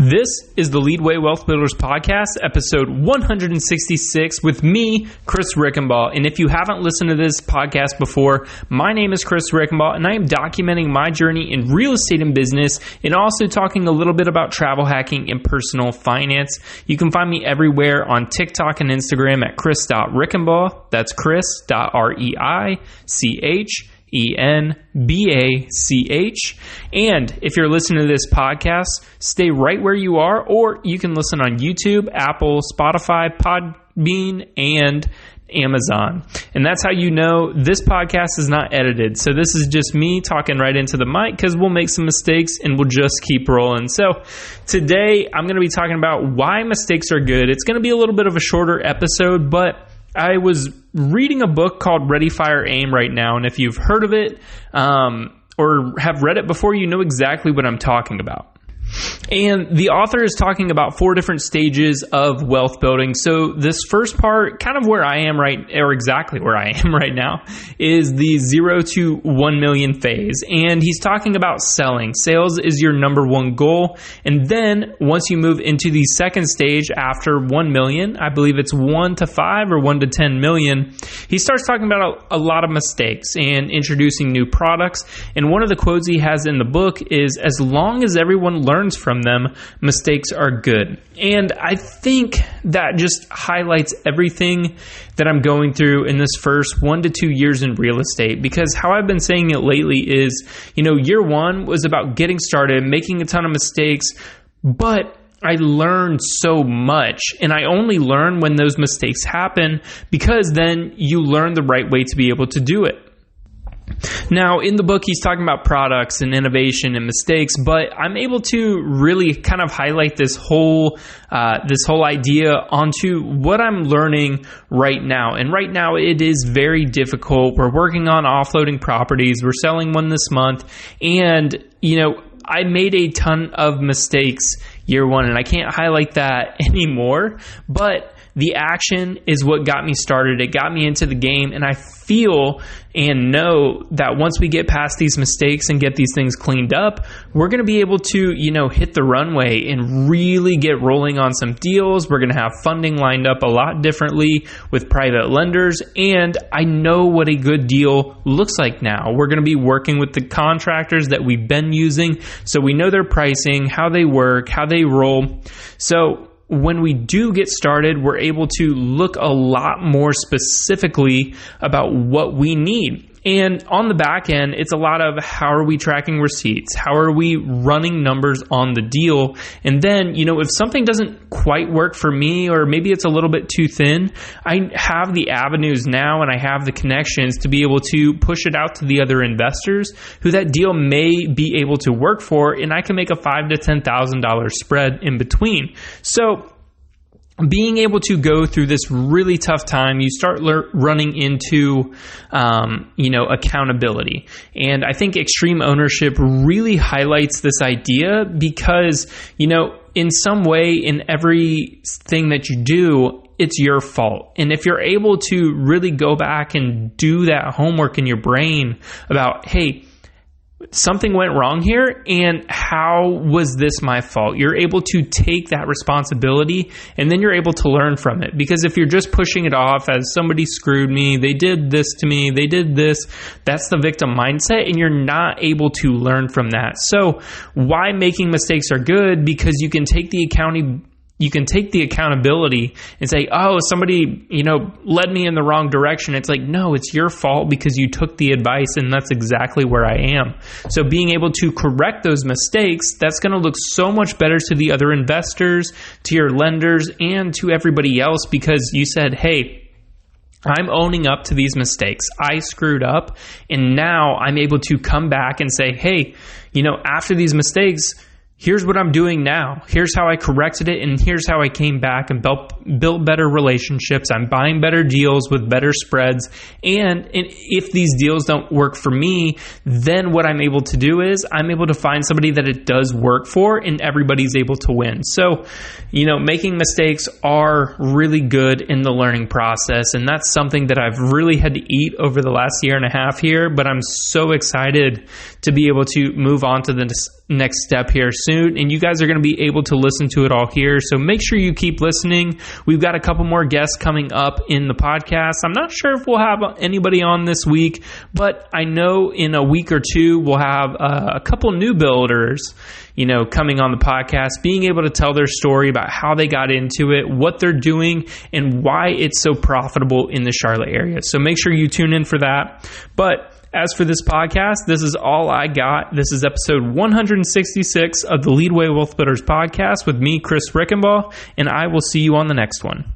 This is the Leadway Wealth Builders Podcast, episode 166 with me, Chris Rickenbaugh. And if you haven't listened to this podcast before, my name is Chris Rickenbaugh, and I am documenting my journey in real estate and business, and also talking a little bit about travel hacking and personal finance. You can find me everywhere on TikTok and Instagram at chris.rickenbaugh. That's chris.REICHENBACH. And if you're listening to this podcast, stay right where you are, or you can listen on YouTube, Apple, Spotify, Podbean, and Amazon. And that's how you know this podcast is not edited. So this is just me talking right into the mic because we'll make some mistakes and we'll just keep rolling. So today I'm going to be talking about why mistakes are good. It's going to be a little bit of a shorter episode, but I was reading a book called Ready, Fire, Aim right now, and if you've heard of it or have read it before, you know exactly what I'm talking about. And the author is talking about 4 different stages of wealth building. So this first part, kind of where I am exactly where I am right now, is the 0 to 1 million phase. And he's talking about selling. Sales is your number one goal. And then once you move into the second stage after 1 million, I believe it's 1 to 5 or 1 to 10 million, he starts talking about a lot of mistakes and introducing new products. And one of the quotes he has in the book is, as long as everyone learns from them, mistakes are good. And I think that just highlights everything that I'm going through in this first 1 to 2 years in real estate, because how I've been saying it lately is, year one was about getting started, making a ton of mistakes, but I learned so much, and I only learn when those mistakes happen, because then you learn the right way to be able to do it. Now, in the book, he's talking about products and innovation and mistakes, but I'm able to really kind of highlight this whole idea onto what I'm learning right now. And right now, it is very difficult. We're working on offloading properties. We're selling one this month. And, I made a ton of mistakes year one, and I can't highlight that anymore, but the action is what got me started. It got me into the game, and I feel and know that once we get past these mistakes and get these things cleaned up, we're going to be able to, hit the runway and really get rolling on some deals. We're going to have funding lined up a lot differently with private lenders, and I know what a good deal looks like now. We're going to be working with the contractors that we've been using, so we know their pricing, how they work, how they roll. So when we do get started, we're able to look a lot more specifically about what we need. And on the back end, it's a lot of how are we tracking receipts? How are we running numbers on the deal? And then, if something doesn't quite work for me, or maybe it's a little bit too thin, I have the avenues now and I have the connections to be able to push it out to the other investors who that deal may be able to work for, and I can make a $5,000 to $10,000 spread in between. So being able to go through this really tough time, you start running into, accountability. And I think extreme ownership really highlights this idea because, in some way, in everything that you do, it's your fault. And if you're able to really go back and do that homework in your brain about, hey, something went wrong here, and how was this my fault? You're able to take that responsibility, and then you're able to learn from it. Because if you're just pushing it off as somebody screwed me, they did this to me, they did this, that's the victim mindset, and you're not able to learn from that. So why making mistakes are good? Because you can take the accountability and say, oh, somebody, led me in the wrong direction. It's like, no, it's your fault because you took the advice, and that's exactly where I am. So being able to correct those mistakes, that's going to look so much better to the other investors, to your lenders, and to everybody else, because you said, hey, I'm owning up to these mistakes. I screwed up, and now I'm able to come back and say, hey, after these mistakes, here's what I'm doing now. Here's how I corrected it, and here's how I came back and built better relationships. I'm buying better deals with better spreads. And if these deals don't work for me, then what I'm able to do is I'm able to find somebody that it does work for, and everybody's able to win. So, making mistakes are really good in the learning process. And that's something that I've really had to eat over the last year and a half here. But I'm so excited to be able to move on to the next step here soon, and you guys are going to be able to listen to it all here. So make sure you keep listening. We've got a couple more guests coming up in the podcast. I'm not sure if we'll have anybody on this week, but I know in a week or two we'll have a couple new builders, coming on the podcast, being able to tell their story about how they got into it, what they're doing, and why it's so profitable in the Charlotte area. So make sure you tune in for that. But as for this podcast, this is all I got. This is episode 166 of the Leadway Wealth Builders podcast with me, Chris Rickenbaugh, and I will see you on the next one.